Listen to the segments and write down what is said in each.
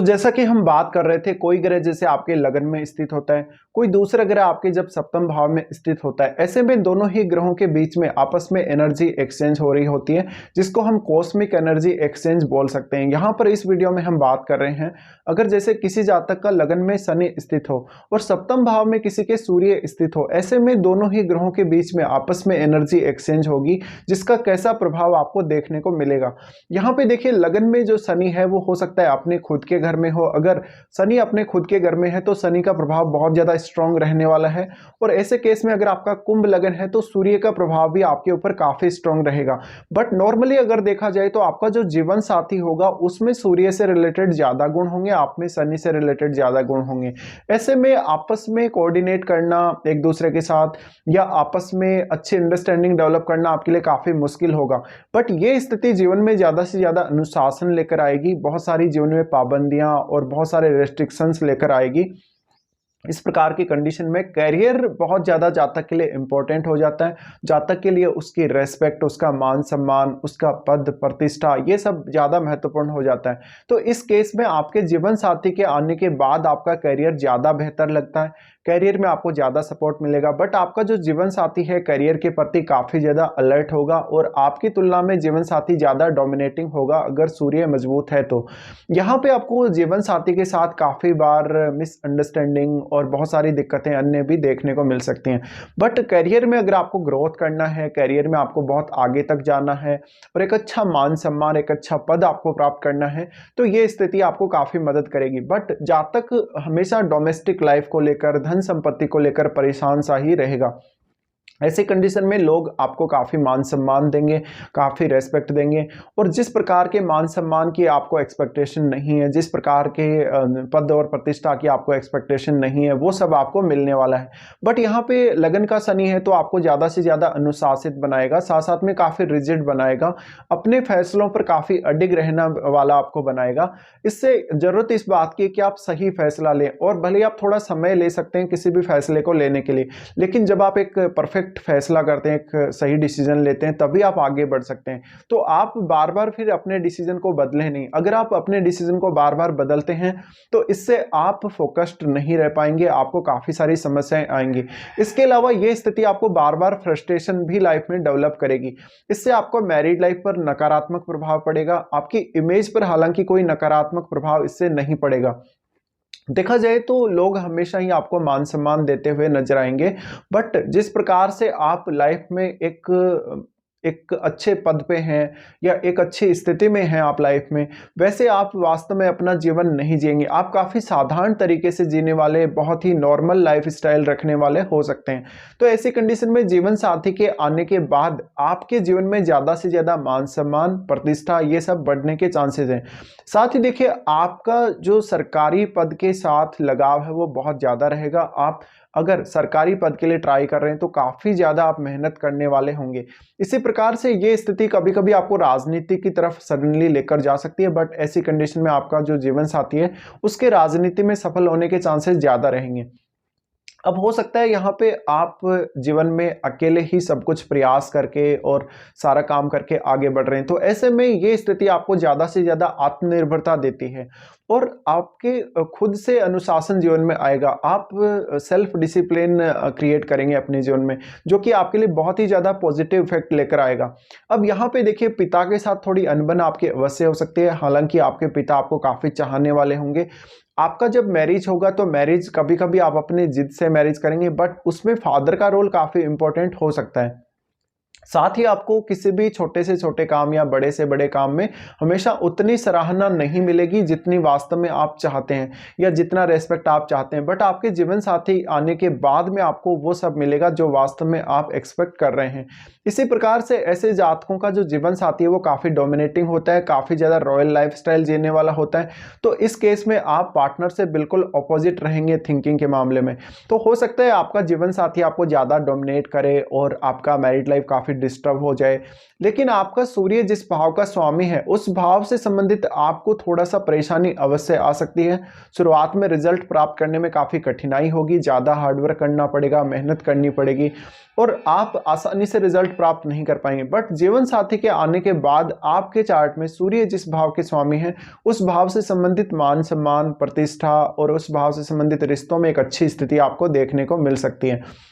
तो जैसा कि हम बात कर रहे थे, कोई ग्रह जैसे आपके लगन में स्थित होता है, कोई दूसरा ग्रह आपके जब सप्तम भाव में स्थित होता है। ऐसे में दोनों ही ग्रहों के बीच में आपस में एनर्जी एक्सचेंज हो रही होती है, जिसको हम कॉस्मिक एनर्जी एक्सचेंज बोल सकते हैं। यहाँ पर इस वीडियो में हम बात कर रहे हैं, अगर जैसे किसी जातक का लगन में शनि स्थित हो और सप्तम भाव में किसी के सूर्य स्थित हो, ऐसे में दोनों ही ग्रहों के बीच में आपस में एनर्जी एक्सचेंज होगी, जिसका कैसा प्रभाव आपको देखने को मिलेगा। यहाँ पे देखिए, लगन में जो शनि है वो हो सकता है अपने खुद के घर में हो। अगर शनि अपने खुद के घर में है तो शनि का प्रभाव बहुत ज्यादा स्ट्रांग रहने वाला है, और ऐसे केस में अगर आपका कुंभ लगन है तो सूर्य का प्रभाव भी आपके ऊपर काफी स्ट्रांग रहेगा। बट नॉर्मली अगर देखा जाए तो आपका जो जीवन साथी होगा उसमें सूर्य से रिलेटेड ज्यादा गुण होंगे, आप में शनि से रिलेटेड ज्यादा गुण होंगे। ऐसे में आपस में कोऑर्डिनेट करना एक दूसरे के साथ या आपस में अच्छी अंडरस्टैंडिंग डेवलप करना आपके लिए काफी मुश्किल होगा। बट ये स्थिति जीवन में ज्यादा से ज्यादा अनुशासन लेकर आएगी, बहुत सारी जीवन में पाबंदियां और बहुत सारे रेस्ट्रिक्शंस लेकर आएगी। इस प्रकार की कंडीशन में करियर बहुत ज़्यादा जातक के लिए इंपॉर्टेंट हो जाता है। जातक के लिए उसकी रेस्पेक्ट, उसका मान सम्मान, उसका पद प्रतिष्ठा, ये सब ज़्यादा महत्वपूर्ण हो जाता है। तो इस केस में आपके जीवन साथी के आने के बाद आपका करियर ज़्यादा बेहतर लगता है, करियर में आपको ज़्यादा सपोर्ट मिलेगा। बट आपका जो जीवन साथी है करियर के प्रति काफ़ी ज़्यादा अलर्ट होगा, और आपकी तुलना में जीवन साथी ज़्यादा डोमिनेटिंग होगा अगर सूर्य मजबूत है तो। यहाँ पे आपको जीवन साथी के साथ काफ़ी बार मिसअंडरस्टैंडिंग और बहुत सारी दिक्कतें अन्य भी देखने को मिल सकती हैं। बट करियर में अगर आपको ग्रोथ करना है, करियर में आपको बहुत आगे तक जाना है और एक अच्छा मान सम्मान, एक अच्छा पद आपको प्राप्त करना है, तो ये स्थिति आपको काफ़ी मदद करेगी। बट जातक हमेशा डोमेस्टिक लाइफ को लेकर, धन संपत्ति को लेकर परेशान सा ही रहेगा। ऐसी कंडीशन में लोग आपको काफ़ी मान सम्मान देंगे, काफ़ी रेस्पेक्ट देंगे, और जिस प्रकार के मान सम्मान की आपको एक्सपेक्टेशन नहीं है, जिस प्रकार के पद और प्रतिष्ठा की आपको एक्सपेक्टेशन नहीं है, वो सब आपको मिलने वाला है। बट यहाँ पे लगन का शनि है तो आपको ज़्यादा से ज़्यादा अनुशासित बनाएगा, साथ साथ में काफ़ी रिजिड बनाएगा, अपने फैसलों पर काफ़ी अडिग रहना वाला आपको बनाएगा। इससे ज़रूरत इस बात की कि आप सही फैसला लें, और भले आप थोड़ा समय ले सकते हैं किसी भी फैसले को लेने के लिए, लेकिन जब आप एक परफेक्ट फैसला करते हैं, एक सही डिसीजन लेते हैं, तभी आप आगे बढ़ सकते हैं। तो आप बार बार फिर अपने डिसीजन को बदलें नहीं। अगर आप अपने डिसीजन को बार बार बदलते हैं तो इससे आप फोकस्ड नहीं रह पाएंगे, आपको काफी सारी समस्याएं आएंगी। इसके अलावा ये स्थिति आपको बार बार फ्रस्ट्रेशन भी लाइफ में डेवलप करेगी। इससे आपको मैरिड लाइफ पर नकारात्मक प्रभाव पड़ेगा, आपकी इमेज पर हालांकि कोई नकारात्मक प्रभाव इससे नहीं पड़ेगा। देखा जाए तो लोग हमेशा ही आपको मान सम्मान देते हुए नजर आएंगे, बट जिस प्रकार से आप लाइफ में एक अच्छे पद पे हैं या एक अच्छी स्थिति में हैं आप लाइफ में, वैसे आप वास्तव में अपना जीवन नहीं जिएंगे। आप काफ़ी साधारण तरीके से जीने वाले, बहुत ही नॉर्मल लाइफ स्टाइल रखने वाले हो सकते हैं। तो ऐसी कंडीशन में जीवन साथी के आने के बाद आपके जीवन में ज़्यादा से ज़्यादा मान सम्मान, प्रतिष्ठा, ये सब बढ़ने के चांसेस हैं। साथ ही देखिए, आपका जो सरकारी पद के साथ लगाव है वो बहुत ज़्यादा रहेगा। आप अगर सरकारी पद के लिए ट्राई कर रहे हैं तो काफ़ी ज़्यादा आप मेहनत करने वाले होंगे। इसी प्रकार से ये स्थिति कभी कभी आपको राजनीति की तरफ सडनली लेकर जा सकती है, बट ऐसी कंडीशन में आपका जो जीवन साथी है उसके राजनीति में सफल होने के चांसेस ज़्यादा रहेंगे। अब हो सकता है यहाँ पे आप जीवन में अकेले ही सब कुछ प्रयास करके और सारा काम करके आगे बढ़ रहे हैं, तो ऐसे में ये स्थिति आपको ज़्यादा से ज़्यादा आत्मनिर्भरता देती है, और आपके खुद से अनुशासन जीवन में आएगा। आप सेल्फ डिसिप्लिन क्रिएट करेंगे अपने जीवन में, जो कि आपके लिए बहुत ही ज़्यादा पॉजिटिव इफेक्ट लेकर आएगा। अब यहाँ पे देखिए, पिता के साथ थोड़ी अनबन आपकी अवश्य हो सकती है, हालांकि आपके पिता आपको काफ़ी चाहने वाले होंगे। आपका जब मैरिज होगा तो मैरिज कभी कभी आप अपने जिद से मैरिज करेंगे, बट उसमें फादर का रोल काफ़ी इंपॉर्टेंट हो सकता है। साथ ही आपको किसी भी छोटे से छोटे काम या बड़े से बड़े काम में हमेशा उतनी सराहना नहीं मिलेगी जितनी वास्तव में आप चाहते हैं, या जितना रेस्पेक्ट आप चाहते हैं। बट आपके जीवन साथी आने के बाद में आपको वो सब मिलेगा जो वास्तव में आप एक्सपेक्ट कर रहे हैं। इसी प्रकार से ऐसे जातकों का जो जीवन साथी है वो काफ़ी डोमिनेटिंग होता है, काफ़ी ज़्यादा रॉयल लाइफस्टाइल जीने वाला होता है। तो इस केस में आप पार्टनर से बिल्कुल अपोजिट रहेंगे थिंकिंग के मामले में। तो हो सकता है आपका जीवन साथी आपको ज़्यादा डोमिनेट करे और आपका मैरिड लाइफ काफ़ी काफ़ी डिस्टर्ब हो जाए। लेकिन आपका सूर्य जिस भाव का स्वामी है, उस भाव से संबंधित आपको थोड़ा-सा परेशानी अवश्य आ सकती है। शुरुआत में रिज़ल्ट प्राप्त करने में काफ़ी कठिनाई होगी, ज़्यादा हार्ड वर्क करना पड़ेगा, मेहनत करनी पड़ेगी और आप आसानी से रिज़ल्ट प्राप्त नहीं कर पाएँगे। बट जीवन साथी के आने के बाद आपके चार्ट में सूर्य जिस भाव के स्वामी हैं, उस भाव से संबंधित मान-सम्मान, प्रतिष्ठा और उस भाव से संबंधित रिश्तों में एक अच्छी स्थिति आपको देखने को मिल सकती है।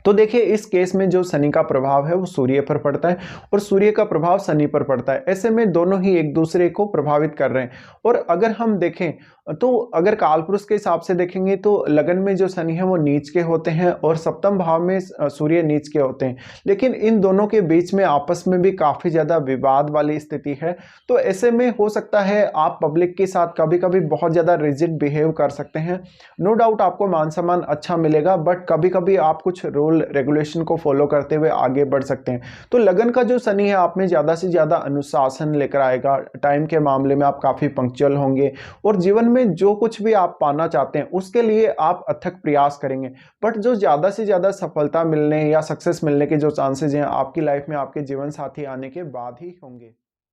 तो देखिए इस केस में जो शनि का प्रभाव है वो सूर्य पर पड़ता है और सूर्य का प्रभाव शनि पर पड़ता है। ऐसे में दोनों ही एक दूसरे को प्रभावित कर रहे हैं। और अगर हम देखें तो अगर कालपुरुष के हिसाब से देखेंगे तो लगन में जो शनि है वो नीच के होते हैं और सप्तम भाव में सूर्य नीच के होते हैं। लेकिन इन दोनों के बीच में आपस में भी काफ़ी ज़्यादा विवाद वाली स्थिति है। तो ऐसे में हो सकता है आप पब्लिक के साथ कभी कभी बहुत ज़्यादा रिजिड बिहेव कर सकते हैं। नो डाउट आपको मान सम्मान अच्छा मिलेगा, बट कभी कभी आप कुछ रूल रेगुलेशन को फॉलो करते हुए आगे बढ़ सकते हैं। तो लगन का जो शनि है आप में ज़्यादा से ज़्यादा अनुशासन लेकर आएगा। टाइम के मामले में आप काफ़ी पंक्चुअल होंगे और जीवन में जो कुछ भी आप पाना चाहते हैं उसके लिए आप अथक प्रयास करेंगे। बट जो ज़्यादा से ज़्यादा सफलता मिलने या सक्सेस मिलने के जो चांसेस हैं आपकी लाइफ में आपके जीवन साथी आने के बाद ही होंगे।